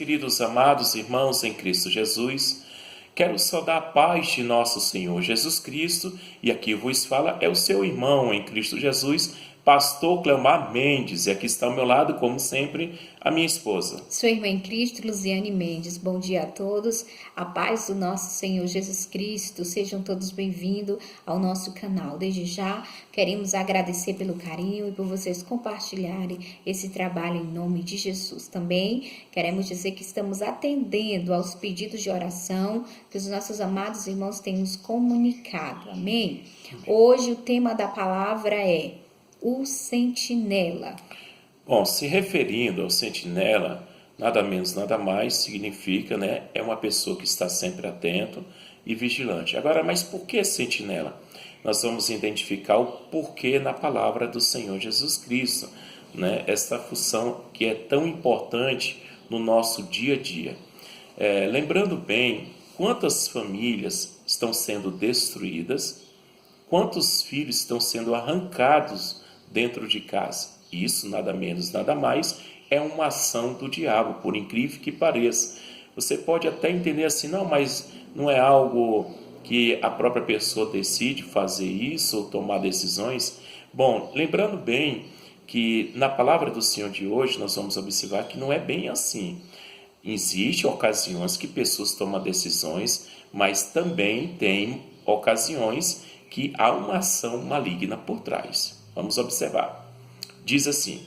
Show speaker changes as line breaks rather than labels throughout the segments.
queridos amados irmãos em Cristo Jesus. Quero saudar a paz de nosso Senhor Jesus Cristo, e aqui vos fala é o seu irmão em Cristo Jesus, pastor Cleomar Mendes, e aqui está ao meu lado, como sempre, a minha esposa.
Sua irmã em Cristo, Luziane Mendes. Bom dia a todos, a paz do nosso Senhor Jesus Cristo, sejam todos bem-vindos ao nosso canal. Desde já, queremos agradecer pelo carinho e por vocês compartilharem esse trabalho em nome de Jesus. Também queremos dizer que estamos atendendo aos pedidos de oração que os nossos amados irmãos têm nos comunicado, amém? Hoje o tema da palavra é o sentinela.
Bom, se referindo ao sentinela, nada menos, nada mais significa, é uma pessoa que está sempre atento e vigilante. Agora, mas por que sentinela? Nós vamos identificar o porquê na palavra do Senhor Jesus Cristo, esta função que é tão importante no nosso dia a dia. Lembrando bem, quantas famílias estão sendo destruídas, quantos filhos estão sendo arrancados dentro de casa. Isso, nada menos, nada mais, é uma ação do diabo, por incrível que pareça. Você pode até entender assim, não, mas não é algo que a própria pessoa decide fazer isso ou tomar decisões. Bom, lembrando bem que na palavra do Senhor de hoje nós vamos observar que não é bem assim. Existem ocasiões que pessoas tomam decisões, mas também tem ocasiões que há uma ação maligna por trás. Vamos observar. Diz assim,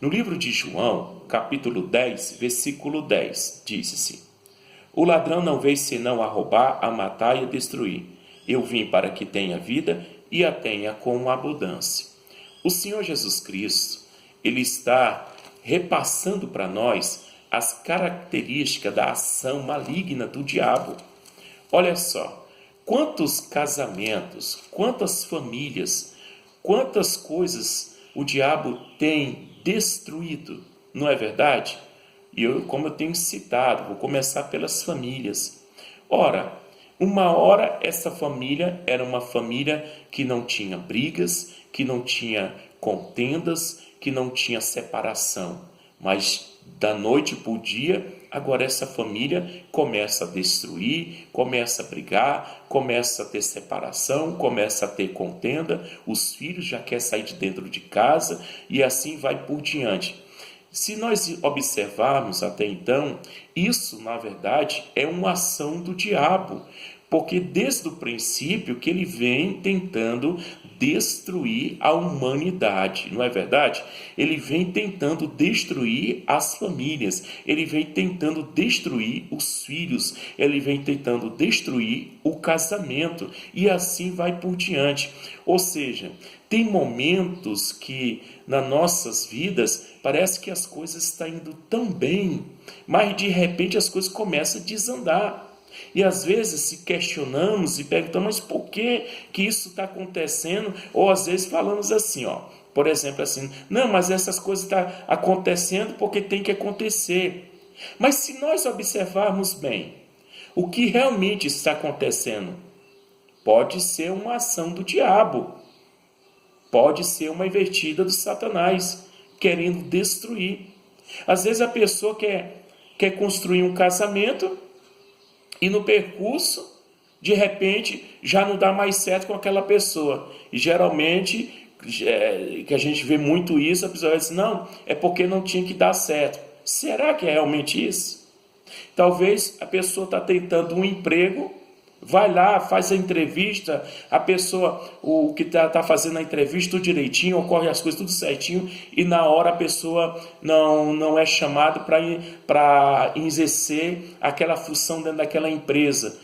no livro de João, capítulo 10, versículo 10, diz-se: O ladrão não veio senão a roubar, a matar e a destruir. Eu vim para que tenha vida e a tenha com abundância. O Senhor Jesus Cristo, Ele está repassando para nós as características da ação maligna do diabo. Olha só, quantos casamentos, quantas famílias, quantas coisas o diabo tem destruído, não é verdade? E como eu tenho citado, vou começar pelas famílias. Ora, uma hora essa família era uma família que não tinha brigas, que não tinha contendas, que não tinha separação. Mas da noite para o dia, agora essa família começa a destruir, começa a brigar, começa a ter separação, começa a ter contenda, os filhos já querem sair de dentro de casa e assim vai por diante. Se nós observarmos até então, isso na verdade é uma ação do diabo, porque desde o princípio que ele vem tentando destruir a humanidade, não é verdade? Ele vem tentando destruir as famílias, ele vem tentando destruir os filhos, ele vem tentando destruir o casamento e assim vai por diante. Ou seja, tem momentos que nas nossas vidas parece que as coisas estão indo tão bem, mas de repente as coisas começam a desandar. E às vezes se questionamos e perguntamos, mas por que isso está acontecendo? Ou às vezes falamos assim, por exemplo assim, não, mas essas coisas estão acontecendo porque tem que acontecer. Mas se nós observarmos bem, o que realmente está acontecendo pode ser uma ação do diabo, pode ser uma invertida do Satanás, querendo destruir. Às vezes a pessoa quer construir um casamento, e no percurso, de repente, já não dá mais certo com aquela pessoa. E geralmente, que a gente vê muito isso, a pessoa diz, não, é porque não tinha que dar certo. Será que é realmente isso? Talvez a pessoa está tentando um emprego, vai lá, faz a entrevista, a pessoa, o que está fazendo a entrevista tudo direitinho, ocorre as coisas tudo certinho, e na hora a pessoa não é chamada para exercer aquela função dentro daquela empresa.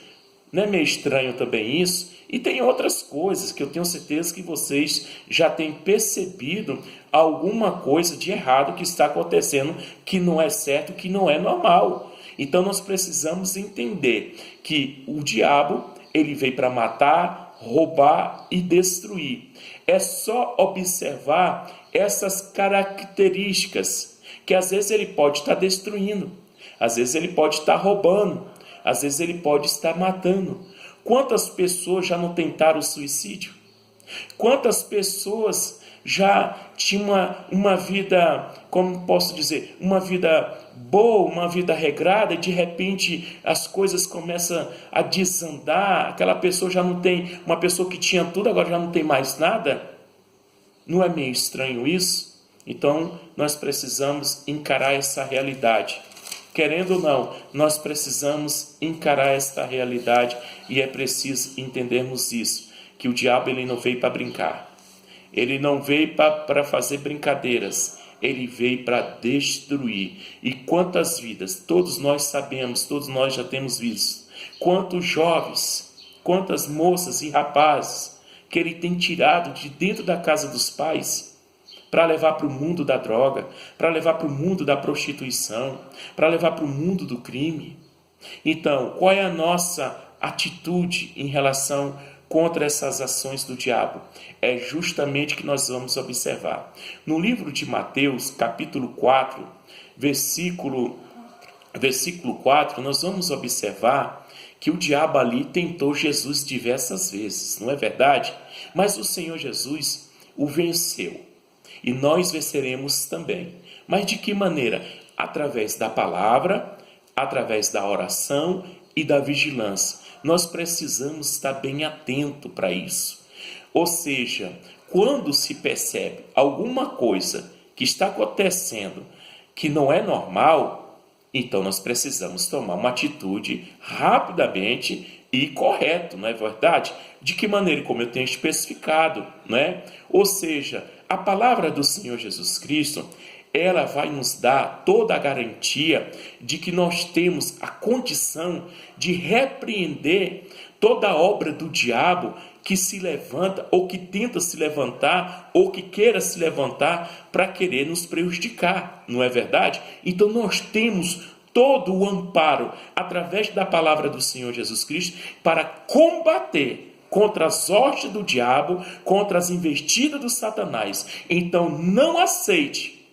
Não é meio estranho também isso? E tem outras coisas que eu tenho certeza que vocês já têm percebido alguma coisa de errado que está acontecendo, que não é certo, que não é normal. Então nós precisamos entender que o diabo, ele veio para matar, roubar e destruir. É só observar essas características, que às vezes ele pode estar destruindo, às vezes ele pode estar roubando, às vezes ele pode estar matando. Quantas pessoas já não tentaram suicídio? Quantas pessoas já tinha uma vida, como posso dizer, uma vida boa, uma vida regrada, e de repente as coisas começam a desandar, aquela pessoa já não tem, uma pessoa que tinha tudo, agora já não tem mais nada. Não é meio estranho isso? Então, nós precisamos encarar essa realidade. Querendo ou não, nós precisamos encarar esta realidade e é preciso entendermos isso, que o diabo ele não veio para brincar. Ele não veio para fazer brincadeiras, ele veio para destruir. E quantas vidas, todos nós sabemos, todos nós já temos visto, quantos jovens, quantas moças e rapazes que ele tem tirado de dentro da casa dos pais para levar para o mundo da droga, para levar para o mundo da prostituição, para levar para o mundo do crime. Então, qual é a nossa atitude em relação contra essas ações do diabo? É justamente que nós vamos observar. No livro de Mateus, capítulo 4, versículo 4, nós vamos observar que o diabo ali tentou Jesus diversas vezes, não é verdade? Mas o Senhor Jesus o venceu. E nós venceremos também. Mas de que maneira? Através da palavra, através da oração e da vigilância. Nós precisamos estar bem atento para isso. Ou seja, quando se percebe alguma coisa que está acontecendo que não é normal, então nós precisamos tomar uma atitude rapidamente e correto, não é verdade? De que maneira? Como eu tenho especificado, não é? Ou seja, a palavra do Senhor Jesus Cristo, ela vai nos dar toda a garantia de que nós temos a condição de repreender toda a obra do diabo que se levanta ou que tenta se levantar ou que queira se levantar para querer nos prejudicar, não é verdade? Então nós temos todo o amparo através da palavra do Senhor Jesus Cristo para combater contra as hostes do diabo, contra as investidas do Satanás. Então não aceite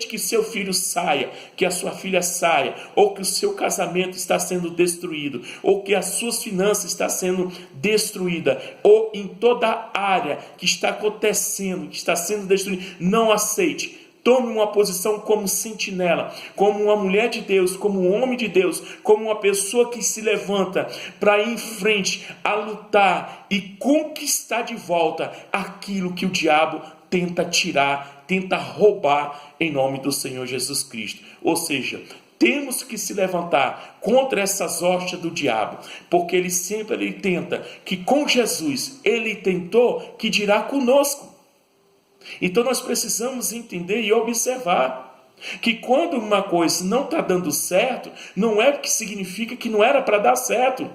que seu filho saia, que a sua filha saia, ou que o seu casamento está sendo destruído, ou que as suas finanças estão sendo destruídas, ou em toda área que está acontecendo, que está sendo destruída. Não aceite. Tome uma posição como sentinela, como uma mulher de Deus, como um homem de Deus, como uma pessoa que se levanta para ir em frente a lutar e conquistar de volta aquilo que o diabo tenta tirar, tenta roubar em nome do Senhor Jesus Cristo. Ou seja, temos que se levantar contra essas hostes do diabo, porque ele sempre tenta que com Jesus ele tentou, que dirá conosco. Então nós precisamos entender e observar que quando uma coisa não está dando certo, não é que significa que não era para dar certo.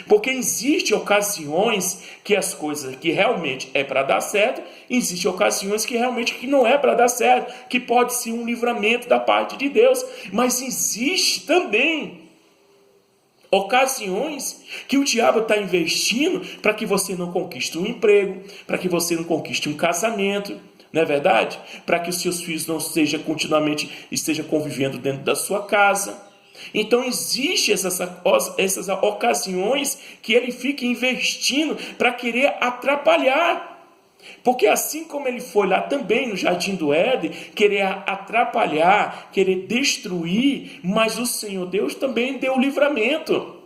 Porque existem ocasiões que as coisas que realmente é para dar certo, existem ocasiões que realmente que não é para dar certo, que pode ser um livramento da parte de Deus, mas existe também ocasiões que o diabo está investindo para que você não conquiste um emprego, para que você não conquiste um casamento, não é verdade? Para que os seus filhos não estejam convivendo dentro da sua casa. Então existem essas ocasiões que ele fica investindo para querer atrapalhar. Porque assim como ele foi lá também no Jardim do Éden, querer atrapalhar, querer destruir, mas o Senhor Deus também deu livramento.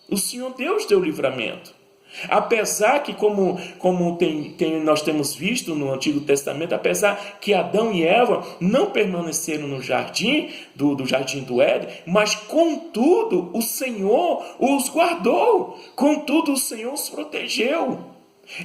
O Senhor Deus deu livramento. Apesar que, como nós temos visto no Antigo Testamento, apesar que Adão e Eva não permaneceram no jardim, do Jardim do Éden, mas contudo o Senhor os guardou, contudo o Senhor os protegeu.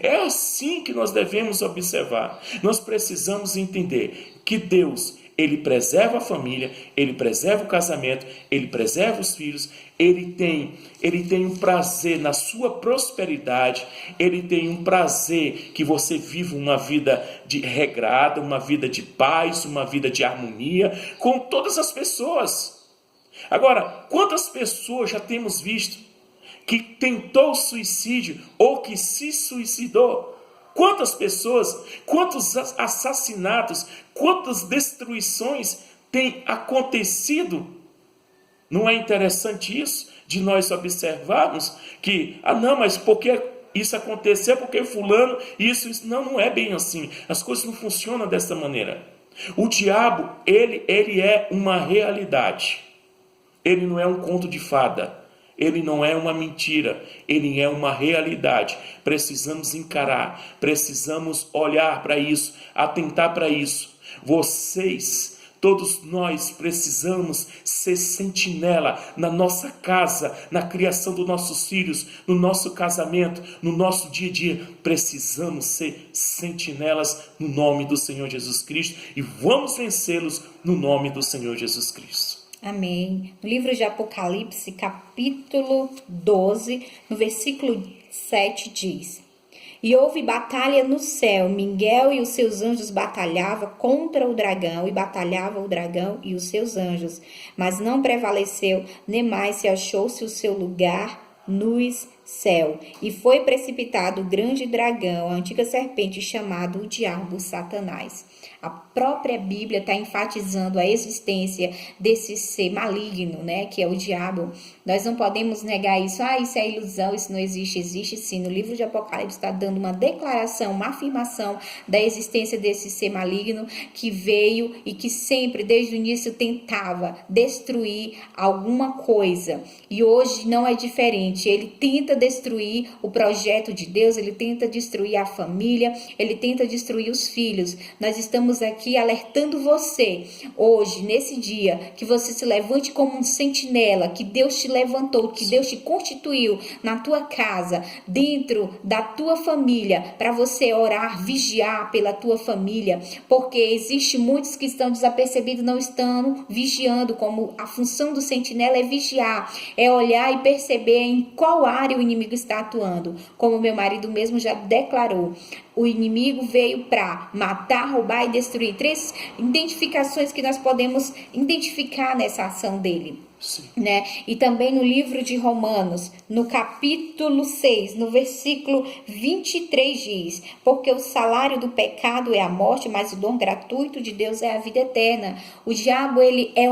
É assim que nós devemos observar. Nós precisamos entender que Deus, ele preserva a família, ele preserva o casamento, ele preserva os filhos, ele tem um prazer na sua prosperidade, ele tem um prazer que você viva uma vida regrada, uma vida de paz, uma vida de harmonia com todas as pessoas. Agora, quantas pessoas já temos visto que tentou suicídio ou que se suicidou? Quantas pessoas, quantos assassinatos, quantas destruições têm acontecido? Não é interessante isso? De nós observarmos que, mas porque isso aconteceu porque fulano, isso. Não, não é bem assim. As coisas não funcionam dessa maneira. O diabo, ele é uma realidade. Ele não é um conto de fada. Ele não é uma mentira. Ele é uma realidade. Precisamos encarar. Precisamos olhar para isso. Atentar para isso. Vocês, todos nós precisamos ser sentinela na nossa casa, na criação dos nossos filhos, no nosso casamento, no nosso dia a dia. Precisamos ser sentinelas no nome do Senhor Jesus Cristo e vamos vencê-los no nome do Senhor Jesus Cristo.
Amém. No livro de Apocalipse, capítulo 12, no versículo 7 diz: E houve batalha no céu, Miguel e os seus anjos batalhavam contra o dragão, e batalhava o dragão e os seus anjos, mas não prevaleceu, nem mais se achou-se o seu lugar nos céu. E foi precipitado o grande dragão, a antiga serpente, chamado o diabo, Satanás. A própria Bíblia está enfatizando a existência desse ser maligno, né, que é o diabo. Nós não podemos negar isso. Isso é ilusão, isso não existe. Existe sim. No livro de Apocalipse está dando uma declaração, uma afirmação da existência desse ser maligno que veio e que sempre, desde o início, tentava destruir alguma coisa. E hoje não é diferente. Ele tenta destruir o projeto de Deus, ele tenta destruir a família, ele tenta destruir os filhos. Nós estamos aqui alertando você, hoje, nesse dia, que você se levante como um sentinela, que Deus te levantou, que Deus te constituiu na tua casa, dentro da tua família, para você orar, vigiar pela tua família, porque existe muitos que estão desapercebidos, não estão vigiando, como a função do sentinela é vigiar, é olhar e perceber em qual área o inimigo está atuando, como meu marido mesmo já declarou. O inimigo veio para matar, roubar e destruir. 3 identificações que nós podemos identificar nessa ação dele. Né? E também no livro de Romanos, no capítulo 6, no versículo 23 diz: porque o salário do pecado é a morte, mas o dom gratuito de Deus é a vida eterna. O diabo, ele é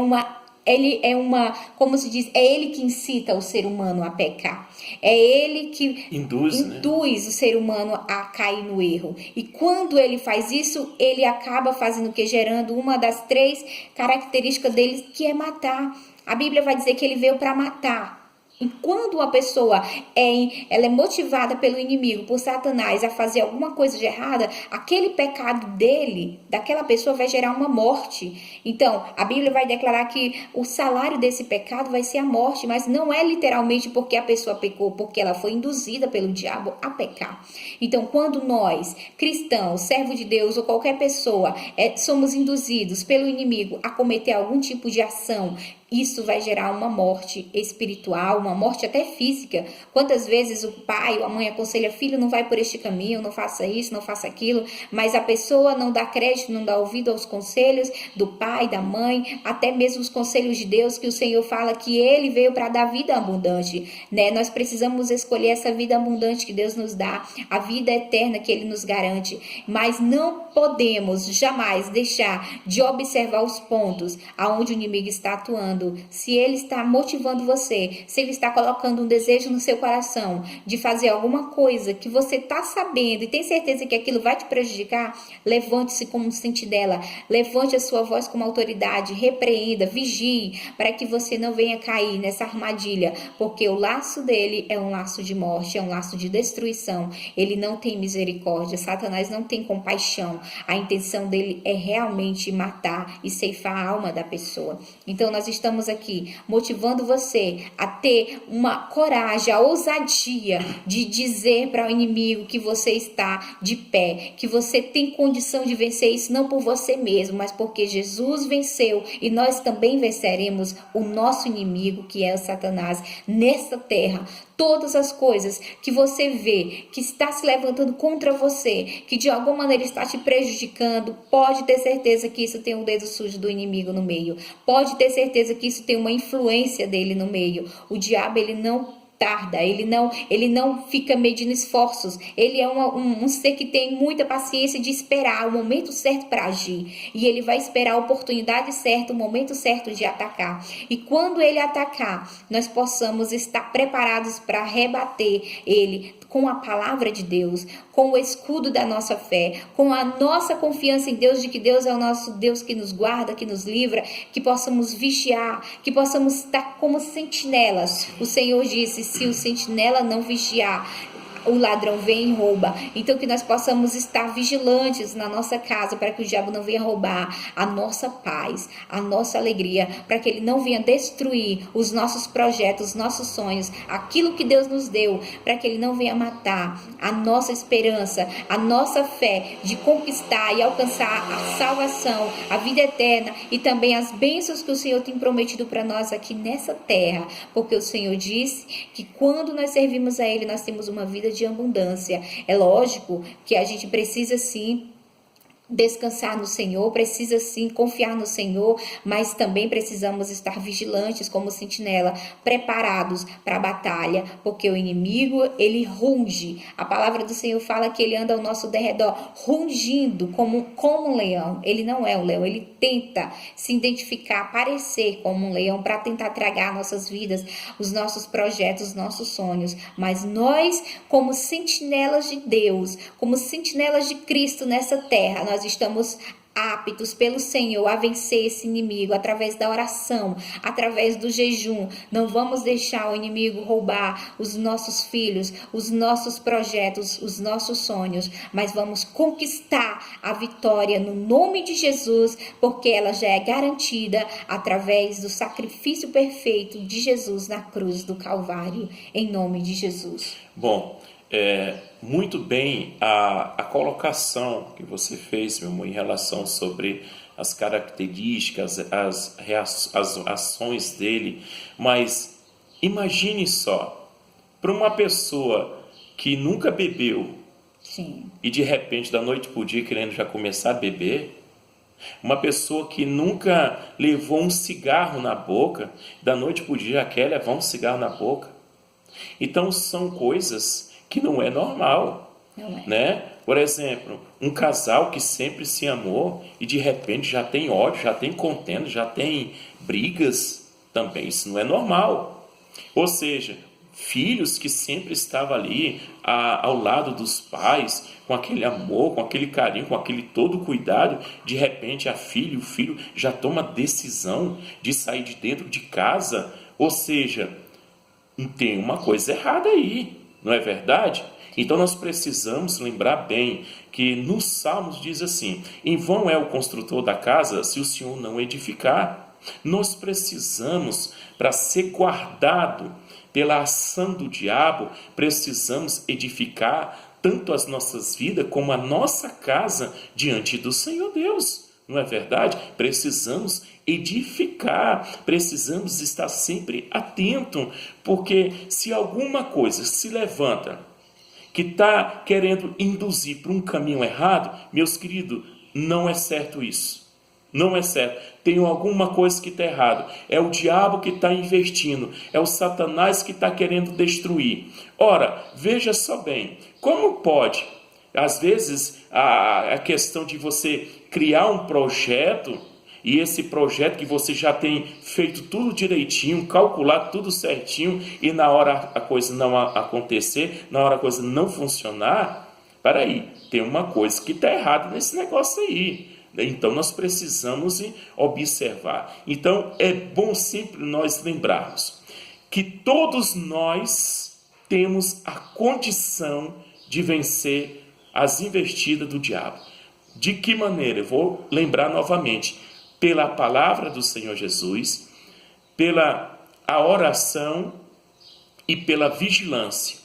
uma, como se diz, é ele que incita o ser humano a pecar. É ele que induz o ser humano a cair no erro. E quando ele faz isso, ele acaba fazendo o que? Gerando uma das 3 características dele, que é matar. A Bíblia vai dizer que ele veio para matar. E quando uma pessoa ela é motivada pelo inimigo, por Satanás, a fazer alguma coisa de errada, aquele pecado dele, daquela pessoa, vai gerar uma morte. Então, a Bíblia vai declarar que o salário desse pecado vai ser a morte, mas não é literalmente porque a pessoa pecou, porque ela foi induzida pelo diabo a pecar. Então, quando nós, cristãos, servos de Deus ou qualquer pessoa, somos induzidos pelo inimigo a cometer algum tipo de ação, isso vai gerar uma morte espiritual, uma morte até física. Quantas vezes o pai ou a mãe aconselha: filho, não vai por este caminho, não faça isso, não faça aquilo, mas a pessoa não dá crédito, não dá ouvido aos conselhos do pai, da mãe, até mesmo os conselhos de Deus, que o Senhor fala que ele veio para dar vida abundante, né? Nós precisamos escolher essa vida abundante que Deus nos dá, a vida eterna que ele nos garante, mas não podemos jamais deixar de observar os pontos aonde o inimigo está atuando. Se ele está motivando você, se ele está colocando um desejo no seu coração de fazer alguma coisa que você está sabendo e tem certeza que aquilo vai te prejudicar, levante-se como um sentinela, levante a sua voz como autoridade, repreenda, vigie, para que você não venha cair nessa armadilha, porque o laço dele é um laço de morte, é um laço de destruição. Ele não tem misericórdia, Satanás não tem compaixão. A intenção dele é realmente matar e ceifar a alma da pessoa. Então nós estamos aqui motivando você a ter uma coragem, a ousadia de dizer para o inimigo que você está de pé, que você tem condição de vencer isso, não por você mesmo, mas porque Jesus venceu e nós também venceremos o nosso inimigo, que é o Satanás, nesta terra. Todas as coisas que você vê que está se levantando contra você, que de alguma maneira está te prejudicando, pode ter certeza que isso tem um dedo sujo do inimigo no meio. Pode ter certeza que isso tem uma influência dele no meio. O diabo, ele não tarda, ele não fica medindo esforços. Ele é um ser que tem muita paciência de esperar o momento certo para agir, e ele vai esperar a oportunidade certa, o momento certo de atacar. E quando ele atacar, nós possamos estar preparados para rebater ele com a palavra de Deus, com o escudo da nossa fé, com a nossa confiança em Deus, de que Deus é o nosso Deus que nos guarda, que nos livra, que possamos vigiar, que possamos estar como sentinelas. O Senhor disse: se o sentinela não vigiar, o ladrão vem e rouba. Então que nós possamos estar vigilantes na nossa casa, para que o diabo não venha roubar a nossa paz, a nossa alegria, para que ele não venha destruir os nossos projetos, os nossos sonhos, aquilo que Deus nos deu, para que ele não venha matar a nossa esperança, a nossa fé de conquistar e alcançar a salvação, a vida eterna e também as bênçãos que o Senhor tem prometido para nós aqui nessa terra, porque o Senhor disse que quando nós servimos a Ele, nós temos uma vida de abundância. É lógico que a gente precisa sim descansar no Senhor, precisa sim confiar no Senhor, mas também precisamos estar vigilantes como sentinela, preparados para a batalha, porque o inimigo, ele runge. A palavra do Senhor fala que ele anda ao nosso derredor, rungindo como um leão. Ele não é um leão, ele tenta se identificar, parecer como um leão, para tentar tragar nossas vidas, os nossos projetos, os nossos sonhos. Mas nós, como sentinelas de Deus, como sentinelas de Cristo nessa terra, nós estamos aptos pelo Senhor a vencer esse inimigo através da oração, através do jejum. Não vamos deixar o inimigo roubar os nossos filhos, os nossos projetos, os nossos sonhos, mas vamos conquistar a vitória no nome de Jesus, porque ela já é garantida através do sacrifício perfeito de Jesus na cruz do Calvário, em nome de Jesus.
Bom, muito bem a colocação que você fez, meu irmão, em relação sobre as características, as ações dele, mas imagine só, para uma pessoa que nunca bebeu,
sim,
e de repente da noite para o dia querendo já começar a beber, uma pessoa que nunca levou um cigarro na boca, da noite para o dia já quer levar um cigarro na boca. Então são coisas que não é normal, né? Por exemplo, um casal que sempre se amou e de repente já tem ódio, já tem contenda, já tem brigas, também isso não é normal. Ou seja, filhos que sempre estavam ali ao lado dos pais, com aquele amor, com aquele carinho, com aquele todo cuidado, de repente o filho já toma decisão de sair de dentro de casa. Ou seja, tem uma coisa errada aí, não é verdade? Então nós precisamos lembrar bem que nos Salmos diz assim: em vão é o construtor da casa se o Senhor não edificar. Nós precisamos, para ser guardado pela ação do diabo, precisamos edificar tanto as nossas vidas como a nossa casa diante do Senhor Deus. Não é verdade? Precisamos edificar, precisamos estar sempre atento, porque se alguma coisa se levanta que está querendo induzir para um caminho errado, meus queridos, não é certo isso. Não é certo. Tem alguma coisa que está errado. É o diabo que está investindo. É o Satanás que está querendo destruir. Ora, veja só bem, como pode, às vezes, a questão de você criar um projeto, e esse projeto que você já tem feito tudo direitinho, calculado tudo certinho, e na hora a coisa não acontecer, na hora a coisa não funcionar, peraí, tem uma coisa que está errada nesse negócio aí. Então nós precisamos observar. Então é bom sempre nós lembrarmos que todos nós temos a condição de vencer as investidas do diabo. De que maneira? Eu vou lembrar novamente. Pela palavra do Senhor Jesus, pela a oração e pela vigilância.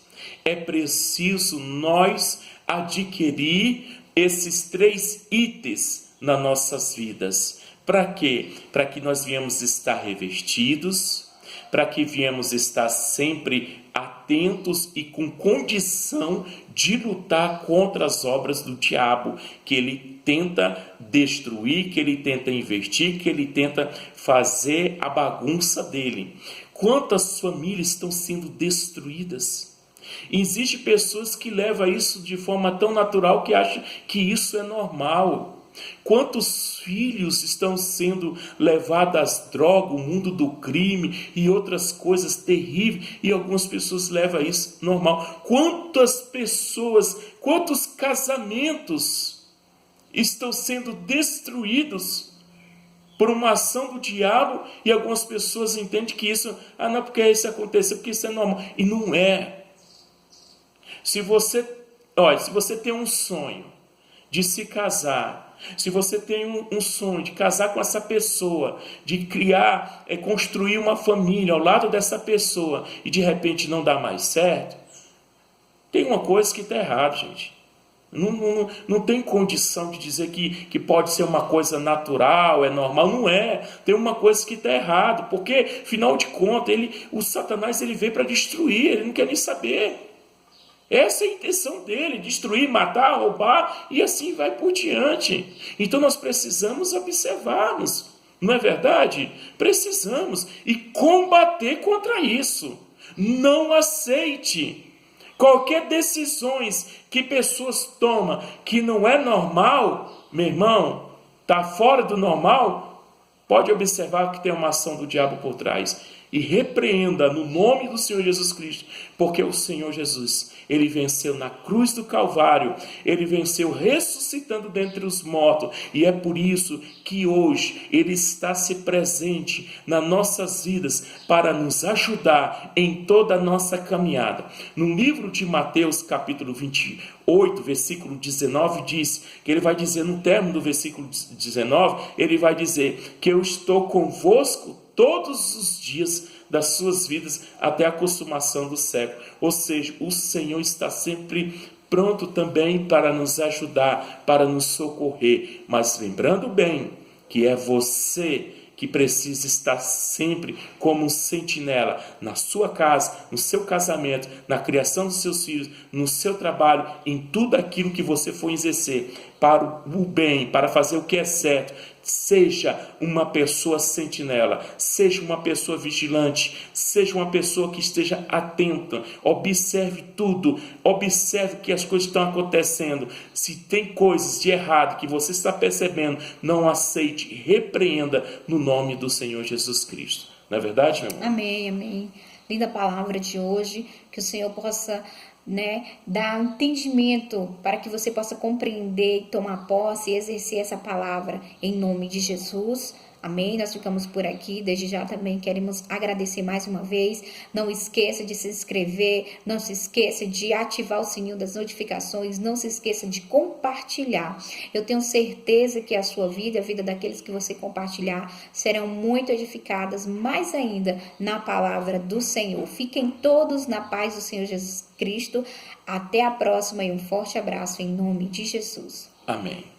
É preciso nós adquirir esses 3 itens nas nossas vidas. Para quê? Para que nós viemos estar revestidos, para que viemos estar sempre atentos e com condição de lutar contra as obras do diabo, que ele tenta destruir, que ele tenta investir, que ele tenta fazer a bagunça dele. Quantas famílias estão sendo destruídas? Existem pessoas que levam isso de forma tão natural que acham que isso é normal. Quantos filhos estão sendo levados às drogas, o mundo do crime e outras coisas terríveis, e algumas pessoas levam isso normal. Quantas pessoas, quantos casamentos estão sendo destruídos por uma ação do diabo, e algumas pessoas entendem que isso, não, porque isso aconteceu, porque isso é normal. E não é. Se você tem um sonho de se casar, se você tem um sonho de casar com essa pessoa, de criar, construir uma família ao lado dessa pessoa, e de repente não dá mais certo, tem uma coisa que está errada, gente. Não tem condição de dizer que pode ser uma coisa natural, é normal. Não é. Tem uma coisa que está errado, porque, afinal de contas, o Satanás veio para destruir, ele não quer nem saber. Essa é a intenção dele, destruir, matar, roubar, e assim vai por diante. Então nós precisamos observarmos, não é verdade? Precisamos, e combater contra isso. Não aceite qualquer decisões que pessoas tomam que não é normal, meu irmão, está fora do normal, pode observar que tem uma ação do diabo por trás. E repreenda no nome do Senhor Jesus Cristo, porque o Senhor Jesus, ele venceu na cruz do Calvário, ele venceu ressuscitando dentre os mortos, e é por isso que hoje ele está se presente nas nossas vidas para nos ajudar em toda a nossa caminhada. No livro de Mateus, capítulo 28, versículo 19, diz que ele vai dizer, no término do versículo 19, ele vai dizer que eu estou convosco todos os dias das suas vidas até a consumação do século. Ou seja, o Senhor está sempre pronto também para nos ajudar, para nos socorrer. Mas lembrando bem que é você que precisa estar sempre como um sentinela na sua casa, no seu casamento, na criação dos seus filhos, no seu trabalho, em tudo aquilo que você for exercer para o bem, para fazer o que é certo. Seja uma pessoa sentinela, seja uma pessoa vigilante, seja uma pessoa que esteja atenta, observe tudo, observe que as coisas estão acontecendo. Se tem coisas de errado que você está percebendo, não aceite, repreenda no nome do Senhor Jesus Cristo. Não é verdade, meu irmão?
Amém, amém. Linda palavra de hoje, que o Senhor possa dar entendimento para que você possa compreender, tomar posse e exercer essa palavra em nome de Jesus. Amém? Nós ficamos por aqui. Desde já também queremos agradecer mais uma vez. Não esqueça de se inscrever, não se esqueça de ativar o sininho das notificações, não se esqueça de compartilhar. Eu tenho certeza que a sua vida, a vida daqueles que você compartilhar, serão muito edificadas, mais ainda na palavra do Senhor. Fiquem todos na paz do Senhor Jesus Cristo. Até a próxima e um forte abraço em nome de Jesus.
Amém.